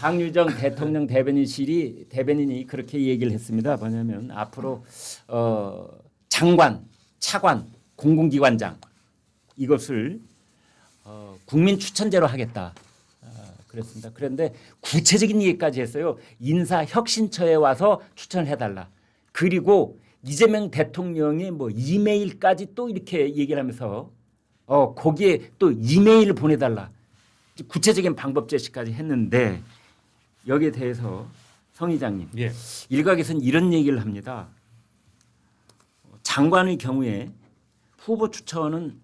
강유정 대통령 대변인이 그렇게 얘기를 했습니다. 뭐냐면 앞으로 장관, 차관, 공공기관장 이것을 국민 추천제로 하겠다. 그랬습니다. 그런데 구체적인 얘기까지 했어요. 인사혁신처에 와서 추천을 해달라. 그리고 이재명 대통령의 뭐 이메일까지 또 이렇게 얘기를 하면서 거기에 또 이메일을 보내달라. 구체적인 방법 제시까지 했는데 여기에 대해서 성 의장님, 예. 일각에서는 이런 얘기를 합니다. 장관의 경우에 후보 추천은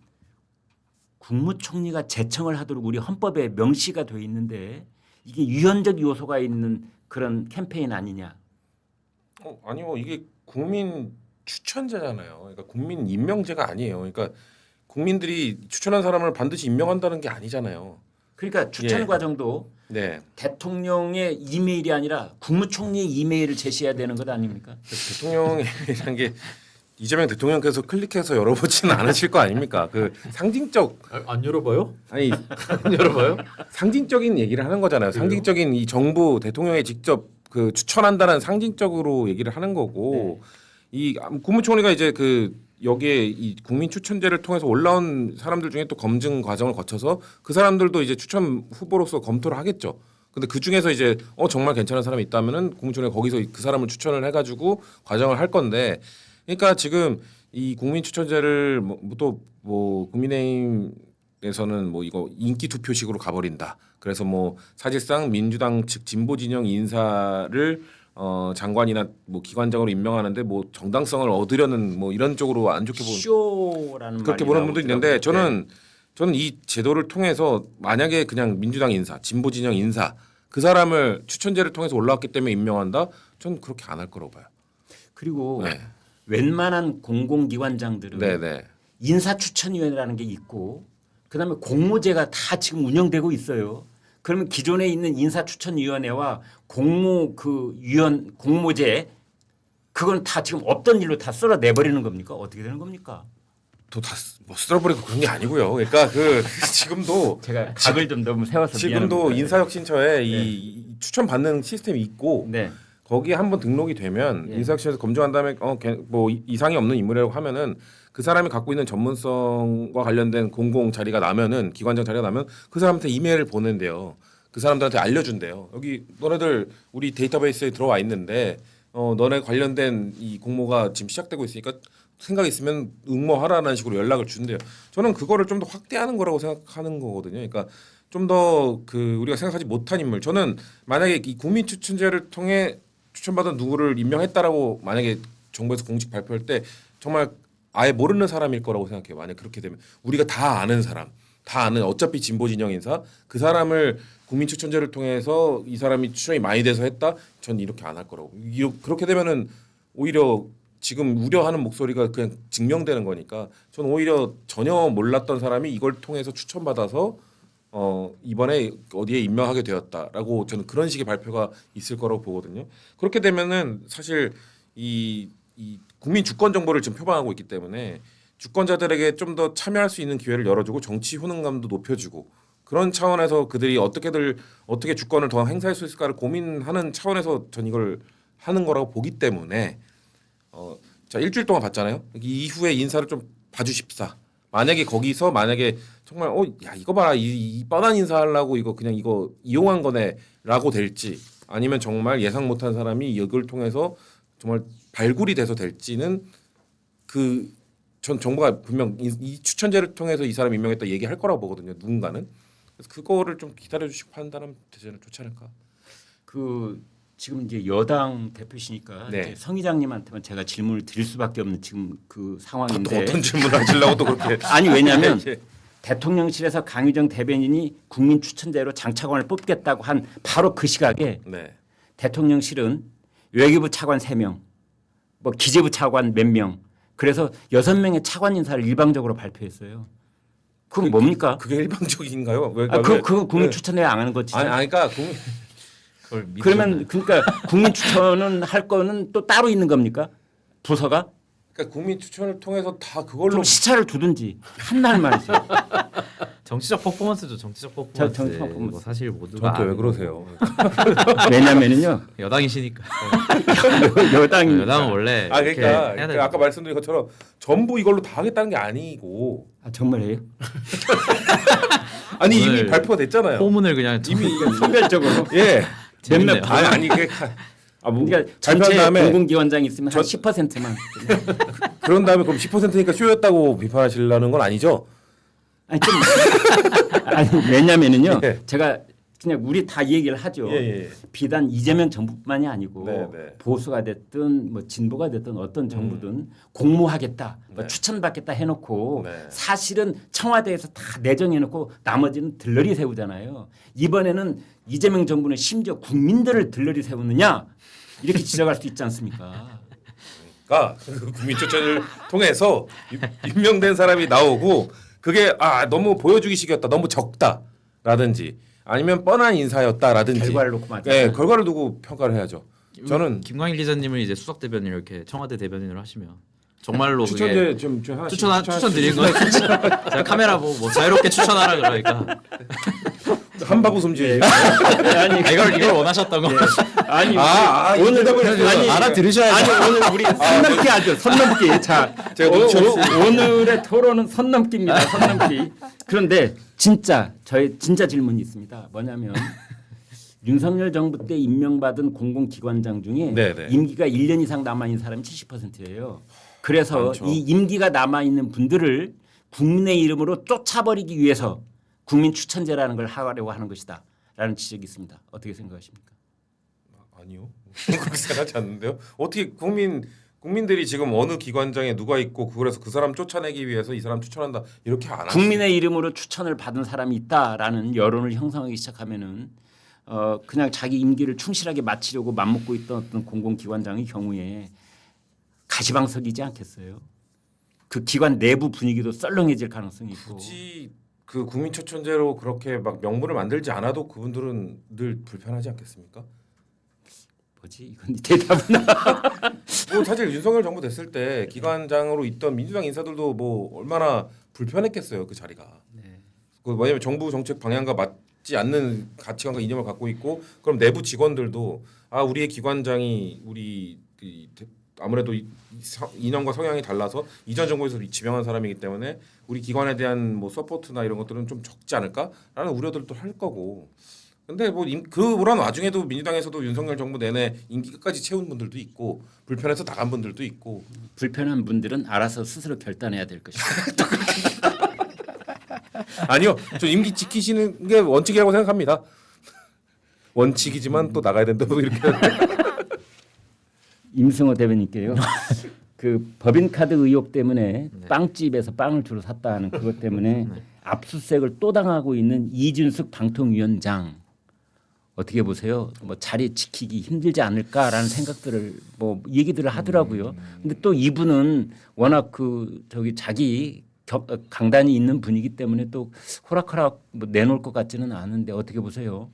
국무총리가 제청을 하도록 우리 헌법에 명시가 되어 있는데 이게 유연적 요소가 있는 그런 캠페인 아니냐. 아니요, 이게 국민 추천제잖아요. 그러니까 국민 임명제가 아니에요. 그러니까 국민들이 추천한 사람을 반드시 임명한다는 게 아니잖아요. 그러니까 추천 예. 과정도 네. 대통령의 이메일이 아니라 국무총리의 이메일을 제시해야 되는 것 아닙니까? 대통령이라는 게 이재명 대통령께서 클릭해서 열어보지는 않으실 거 아닙니까? 그 상징적 안 열어봐요? 아니 안 열어봐요? 상징적인 얘기를 하는 거잖아요. 그래요? 상징적인 이 정부 대통령이 직접 그 추천한다는 상징적으로 얘기를 하는 거고 이 국무총리가 이제 그 여기에 이 국민 추천제를 통해서 올라온 사람들 중에 또 검증 과정을 거쳐서 그 사람들도 이제 추천 후보로서 검토를 하겠죠. 근데 그 중에서 이제 정말 괜찮은 사람이 있다면은 국무총리가 거기서 그 사람을 추천을 해가지고 과정을 할 건데, 그러니까 지금 이 국민 추천제를 뭐 국민의힘에서는 뭐 이거 인기 투표식으로 가버린다. 그래서 뭐 사실상 민주당 측 진보 진영 인사를 장관이나 뭐 기관장으로 임명하는데 뭐 정당성을 얻으려는 뭐 이런 쪽으로 안 좋게 보는 쇼라는 그렇게 말이 보는 분도 있는데 나오더라고요. 저는 이 제도를 통해서 만약에 그냥 민주당 인사, 진보 진영 인사 그 사람을 추천제를 통해서 올라왔기 때문에 임명한다? 저는 그렇게 안 할 거라고 봐요. 그리고 네. 웬만한 공공기관장들은 네네. 인사추천위원회라는 게 있고 그다음에 공모제가 다 지금 운영되고 있어요. 그러면 기존에 있는 인사추천위원회와 공모제 그건 다 지금 없던 일로 다 쓸어내버리는 겁니까? 어떻게 되는 겁니까? 또 다 뭐 쓸어버리고 그런 게 아니고요. 그러니까 그 지금도 제가 각을 좀 너무 세워서 지금도 미안합니다. 인사혁신처에 이 추천 받는 시스템이 있고 네. 거기에 한번 등록이 되면 인사혁신에서 검증한 다음에 뭐 이상이 없는 인물이라고 하면은 그 사람이 갖고 있는 전문성과 관련된 공공 자리가 나면은 기관장 자리가 나면 그 사람한테 이메일을 보낸대요. 그 사람들한테 알려준대요. 여기 너네들 우리 데이터베이스에 들어와 있는데 너네 관련된 이 공모가 지금 시작되고 있으니까 생각 있으면 응모하라는 식으로 연락을 준대요. 저는 그거를 좀 더 확대하는 거라고 생각하는 거거든요. 그러니까 좀 더 그 우리가 생각하지 못한 인물. 저는 만약에 이 국민 추천제를 통해 추천받은 누구를 임명했다라고 만약에 정부에서 공식 발표할 때 정말 아예 모르는 사람일 거라고 생각해요. 만약 그렇게 되면 우리가 다 아는 사람, 다 아는 어차피 진보 진영 인사 그 사람을 국민 추천제를 통해서 이 사람이 추천이 많이 돼서 했다. 전 이렇게 안 할 거라고. 그렇게 되면은 오히려 지금 우려하는 목소리가 그냥 증명되는 거니까 저는 오히려 전혀 몰랐던 사람이 이걸 통해서 추천받아서 이번에 어디에 임명하게 되었다라고 저는 그런 식의 발표가 있을 거라고 보거든요. 그렇게 되면은 사실 이 국민 주권 정보를 지금 표방하고 있기 때문에 주권자들에게 좀 더 참여할 수 있는 기회를 열어주고 정치 효능감도 높여주고 그런 차원에서 그들이 어떻게 주권을 더 행사할 수 있을까를 고민하는 차원에서 전 이걸 하는 거라고 보기 때문에 자 일주일 동안 봤잖아요. 이후에 인사를 좀 봐주십사. 거기서 정말 야 이거 봐라 이 뻔한 인사하려고 이거 그냥 이거 이용한 거네라고 될지 아니면 정말 예상 못한 사람이 이걸 통해서 정말 발굴이 돼서 될지는 전 정부가 분명 이 추천제를 통해서 이 사람 임명했다 얘기할 거라고 보거든요. 누군가는. 그래서 그거를 좀 기다려 주시고 판단하면 되지는 좋지 않을까. 지금 이제 여당 대표시니까 네. 이제 성 의장님한테만 제가 질문을 드릴 수밖에 없는 지금 그 상황인데 또 어떤 질문을 하시려고 또 그렇게 아니 왜냐하면 예. 대통령실에서 강유정 대변인이 국민 추천제로 장차관을 뽑겠다고 한 바로 그 시각에 네. 대통령실은 외교부 차관 3명, 뭐 기재부 차관 몇 명, 그래서 6명의 차관 인사를 일방적으로 발표했어요. 그건 뭡니까? 그게 일방적인가요? 그거 국민 추천에 안 하는 거지. 아니 그러니까 그러면 그러니까 국민 추천은 할 거는 또 따로 있는 겁니까? 부서가? 그러니까 국민 추천을 통해서 다 그걸로 좀 시차를 두든지 한 날 말이죠. 정치적 퍼포먼스죠. 정치적 퍼포먼스. 정치적 퍼포먼스. 뭐 사실 모두가 저한테 왜 아는 그러세요? 왜냐면은요 거고. 여당이시니까. 여당이 여당은 원래 아 이렇게 그러니까, 해야 그러니까 아까 말씀드린 것처럼 전부 이걸로 다 하겠다는 게 아니고 아, 정말이에요? 아니 오늘 이미 발표가 됐잖아요. 포문을 그냥 이미 선별적으로 예. 재밌네요. 아니 그게 뭐 그러니까 발표한 전체 다음에 공공기관장이 있으면 한 10%만 그런 다음에 그럼 10%니까 쇼였다고 비판하시려는 건 아니죠? 아니 좀 아니 왜냐면은요 예. 제가 그냥 우리 다 이 얘기를 하죠. 예. 비단 이재명 정부만이 아니고 네, 네. 보수가 됐든 뭐 진보가 됐든 어떤 정부든 공모하겠다, 뭐 네. 추천받겠다 해놓고 네. 사실은 청와대에서 다 내정해놓고 나머지는 들러리 세우잖아요. 이번에는 이재명 정부는 심지어 국민들을 들러리 세우느냐 이렇게 지적할 수 있지 않습니까? 그러니까 그 국민 추천을 통해서 임명된 사람이 나오고 그게 너무 보여주기식이었다, 너무 적다라든지 아니면 뻔한 인사였다라든지 결과를 놓고 맞아. 네, 결과를 두고 평가를 해야죠. 저는 김광일 기자님을 이제 수석 대변인 이렇게 청와대 대변인으로 하시면 정말로 그게 추천제 좀 하나씩 추천 드리는 거예요. 제가 카메라 보고 뭐 자유롭게 추천하라 그러니까 한바구 숨지. 아니 이걸 원하셨던 거. 아니 오늘 아니 알아들으셔야죠. 아니 오늘 우리 선 넘기 하죠. 선 넘기. 자, 제가 눈치 없이. 오늘의 토론은 선 넘기입니다. 선 넘기. 그런데 진짜 저의 진짜 질문이 있습니다. 뭐냐면 윤석열 정부 때 임명받은 공공기관장 중에 네네. 임기가 1년 이상 남아 있는 사람이 70%예요. 그래서 많죠. 이 임기가 남아 있는 분들을 국민의 이름으로 쫓아버리기 위해서 국민 추천제라는 걸 하려고 하는 것이다라는 지적이 있습니다. 어떻게 생각하십니까? 아니요. 그렇게 생각하지 않는데요. 어떻게 국민들이 지금 어느 기관장에 누가 있고 그래서 그 사람 쫓아내기 위해서 이 사람 추천한다 이렇게 안 하죠. 국민의 이름으로 추천을 받은 사람이 있다라는 여론을 형성하기 시작하면은 그냥 자기 임기를 충실하게 마치려고 맘먹고 있던 어떤 공공기관장의 경우에 가시방석이지 않겠어요? 그 기관 내부 분위기도 썰렁해질 가능성이 있고. 굳이 그 국민 추천제로 그렇게 막 명분을 만들지 않아도 그분들은 늘 불편하지 않겠습니까? 뭐지 이건 대답은 뭐 사실 윤석열 정부 됐을 때 기관장으로 있던 민주당 인사들도 뭐 얼마나 불편했겠어요 그 자리가. 네. 그 왜냐면 정부 정책 방향과 맞지 않는 가치관과 이념을 갖고 있고 그럼 내부 직원들도 우리의 기관장이 아무래도 이념과 성향이 달라서 이전 정부에서 지명한 사람이기 때문에 우리 기관에 대한 뭐 서포트나 이런 것들은 좀 적지 않을까라는 우려들도 할 거고. 근데 뭐 그런 와중에도 민주당에서도 윤석열 정부 내내 임기 끝까지 채운 분들도 있고 불편해서 나간 분들도 있고. 불편한 분들은 알아서 스스로 결단해야 될 것이다. 아니요, 저 임기 지키시는 게 원칙이라고 생각합니다. 원칙이지만 또 나가야 된다고 이렇게. 임승호 대변인께요. 그 법인카드 의혹 때문에 네. 빵집에서 빵을 주로 샀다는 그것 때문에 압수수색을 또 당하고 있는 이준숙 방통위원장 어떻게 보세요? 뭐 자리 지키기 힘들지 않을까라는 생각들을 뭐 얘기들을 하더라고요. 근데 또 이분은 워낙 자기 강단이 있는 분이기 때문에 또 호락호락 뭐 내놓을 것 같지는 않은데 어떻게 보세요?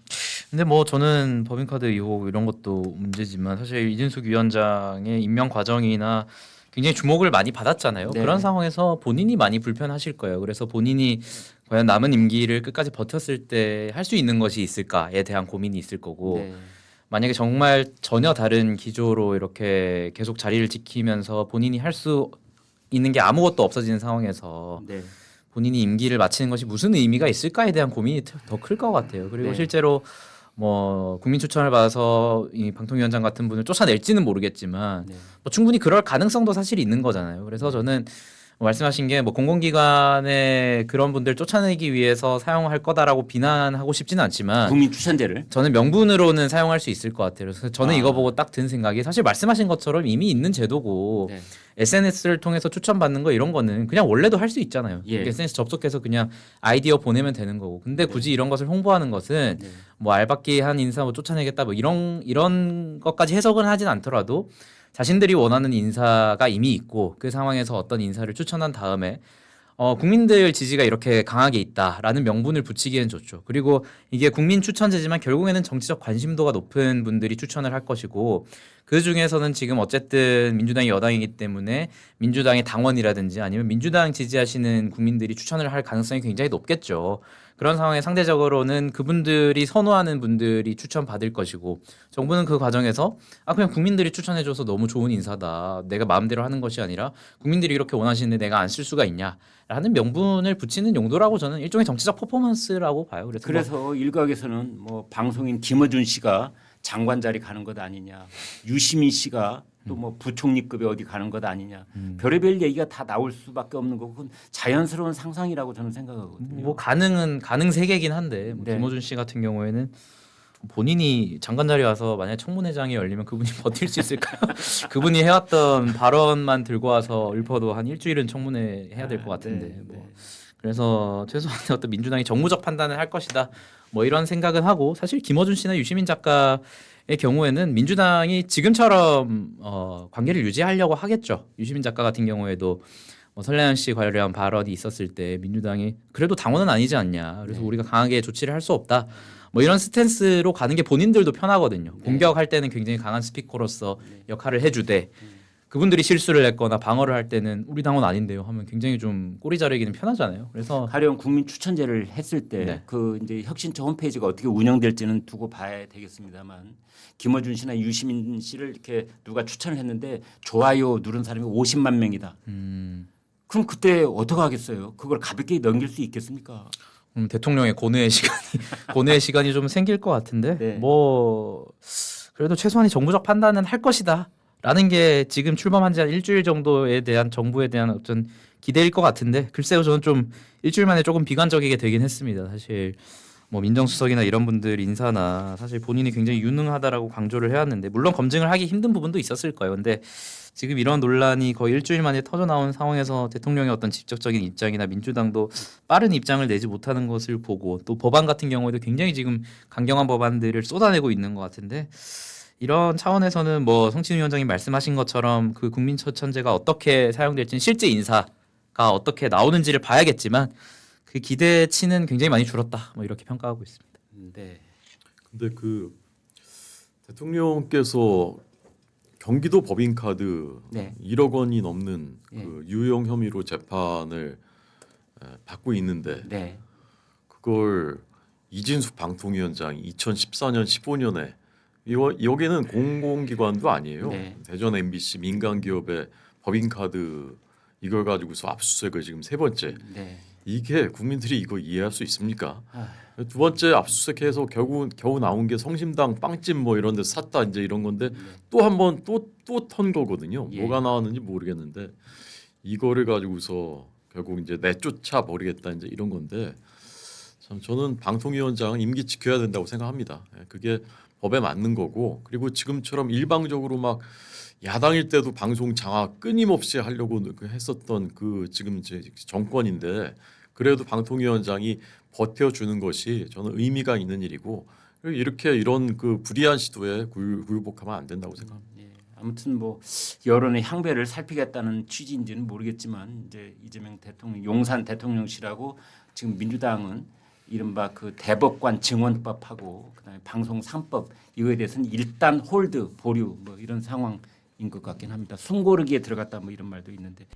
근데 뭐 저는 법인카드 의혹 이런 것도 문제지만 사실 이준숙 위원장의 임명 과정이나 굉장히 주목을 많이 받았잖아요. 네. 그런 상황에서 본인이 많이 불편하실 거예요. 그래서 본인이 과연 남은 임기를 끝까지 버텼을 때 할 수 있는 것이 있을까에 대한 고민이 있을 거고 네. 만약에 정말 전혀 다른 기조로 이렇게 계속 자리를 지키면서 본인이 할 수 있는 게 아무것도 없어지는 상황에서 네. 본인이 임기를 마치는 것이 무슨 의미가 있을까에 대한 고민이 더 클 것 같아요. 그리고 네. 실제로 뭐 국민 추천을 받아서 이 방통위원장 같은 분을 쫓아낼지는 모르겠지만 네. 뭐 충분히 그럴 가능성도 사실 있는 거잖아요. 그래서 저는 말씀하신 게 뭐 공공기관의 그런 분들 쫓아내기 위해서 사용할 거다라고 비난하고 싶지는 않지만 국민 추천제를 저는 명분으로는 사용할 수 있을 것 같아요. 그래서 저는 아. 이거 보고 딱 든 생각이 사실 말씀하신 것처럼 이미 있는 제도고 네. SNS를 통해서 추천받는 거 이런 거는 그냥 원래도 할 수 있잖아요. 예. SNS 접속해서 그냥 아이디어 보내면 되는 거고. 근데 굳이 이런 것을 홍보하는 것은 네. 뭐 알박기 한 인사 뭐 쫓아내겠다 뭐 이런 것까지 해석은 하진 않더라도 자신들이 원하는 인사가 이미 있고 그 상황에서 어떤 인사를 추천한 다음에 국민들 지지가 이렇게 강하게 있다라는 명분을 붙이기엔 좋죠. 그리고 이게 국민 추천제지만 결국에는 정치적 관심도가 높은 분들이 추천을 할 것이고 그 중에서는 지금 어쨌든 민주당이 여당이기 때문에 민주당의 당원이라든지 아니면 민주당 지지하시는 국민들이 추천을 할 가능성이 굉장히 높겠죠. 그런 상황에 상대적으로는 그분들이 선호하는 분들이 추천받을 것이고 정부는 그 과정에서 그냥 국민들이 추천해줘서 너무 좋은 인사다. 내가 마음대로 하는 것이 아니라 국민들이 이렇게 원하시는데 내가 안 쓸 수가 있냐. 라는 명분을 붙이는 용도라고 저는 일종의 정치적 퍼포먼스라고 봐요. 그래서 일각에서는 뭐 방송인 김어준 씨가 장관 자리 가는 것 아니냐, 유시민 씨가 또 뭐 부총리급에 어디 가는 것 아니냐, 별의별 얘기가 다 나올 수밖에 없는 거고 그건 자연스러운 상상이라고 저는 생각하거든요. 뭐 가능 세계긴 한데 뭐 네. 김어준 씨 같은 경우에는 본인이 장관 자리 와서 만약 청문회장이 열리면 그분이 버틸 수 있을까요? 그분이 해왔던 발언만 들고 와서 읊어도 한 일주일은 청문회 해야 될 것 같은데 네, 뭐. 네. 그래서 최소한 어떤 민주당이 정무적 판단을 할 것이다 뭐 이런 생각은 하고 사실 김어준 씨나 유시민 작가의 경우에는 민주당이 지금처럼 관계를 유지하려고 하겠죠. 유시민 작가 같은 경우에도 뭐 설레한 씨 관련 발언이 있었을 때 민주당이 그래도 당원은 아니지 않냐. 그래서 네. 우리가 강하게 조치를 할 수 없다. 뭐 이런 스탠스로 가는 게 본인들도 편하거든요. 네. 공격할 때는 굉장히 강한 스피커로서 역할을 해주되 그분들이 실수를 했거나 방어를 할 때는 우리 당원 아닌데요 하면 굉장히 좀 꼬리 자르기는 편하잖아요. 그래서 가령 국민 추천제를 했을 때 네. 그 이제 혁신처 홈페이지가 어떻게 운영될지는 두고 봐야 되겠습니다만 김어준 씨나 유시민 씨를 이렇게 누가 추천을 했는데 좋아요 누른 사람이 50만 명이다. 그럼 그때 어떻게 하겠어요? 그걸 가볍게 넘길 수 있겠습니까? 대통령의 고뇌의 시간이 좀 생길 것 같은데 네. 뭐 그래도 최소한의 정부적 판단은 할 것이다라는 게 지금 출범한 지 한 일주일 정도에 대한 정부에 대한 어떤 기대일 것 같은데 글쎄요 저는 좀 일주일 만에 조금 비관적이게 되긴 했습니다. 사실 뭐 민정수석이나 이런 분들 인사나 사실 본인이 굉장히 유능하다라고 강조를 해왔는데 물론 검증을 하기 힘든 부분도 있었을 거예요. 근데 지금 이런 논란이 거의 일주일 만에 터져 나온 상황에서 대통령의 어떤 직접적인 입장이나 민주당도 빠른 입장을 내지 못하는 것을 보고 또 법안 같은 경우에도 굉장히 지금 강경한 법안들을 쏟아내고 있는 것 같은데 이런 차원에서는 뭐 성찬 위원장님 말씀하신 것처럼 그 국민추천제가 어떻게 사용될지는 실제 인사가 어떻게 나오는지를 봐야겠지만 그 기대치는 굉장히 많이 줄었다. 뭐 이렇게 평가하고 있습니다. 네. 근데 그 대통령께서 경기도 법인카드 네. 1억 원이 넘는 예. 그 유용 혐의로 재판을 받고 있는데 네. 그걸 이진숙 방통위원장이 2014년 15년에 여기는 공공기관도 아니에요. 네. 대전 MBC 민간 기업의 법인카드 이걸 가지고서 압수수색을 지금 세 번째. 네. 이게 국민들이 이거 이해할 수 있습니까? 아. 두 번째 압수수색해서 겨우 나온 게 성심당 빵집 뭐 이런 데서 샀다 이제 이런 건데 또 한 번 또 턴 거거든요. 예. 뭐가 나왔는지 모르겠는데 이거를 가지고서 결국 이제 내쫓아 버리겠다 이제 이런 건데 참 저는 방통위원장은 임기 지켜야 된다고 생각합니다. 그게 법에 맞는 거고 그리고 지금처럼 일방적으로 막 야당일 때도 방송 장악 끊임없이 하려고 했었던 그 지금 이제 정권인데 그래도 방통위원장이 버텨주는 것이 저는 의미가 있는 일이고 이렇게 이런 그 불이한 시도에 굴복하면 안 된다고 생각합니다. 예. 아무튼 뭐 여론의 향배를 살피겠다는 취지인지는 모르겠지만 이제 이재명 대통령 용산 대통령실하고 지금 민주당은 이른바 그 대법관 증언법하고 그다음에 방송 3법 이거에 대해서는 일단 홀드 보류 뭐 이런 상황인 것 같긴 합니다. 숨고르기에 들어갔다 뭐 이런 말도 있는데.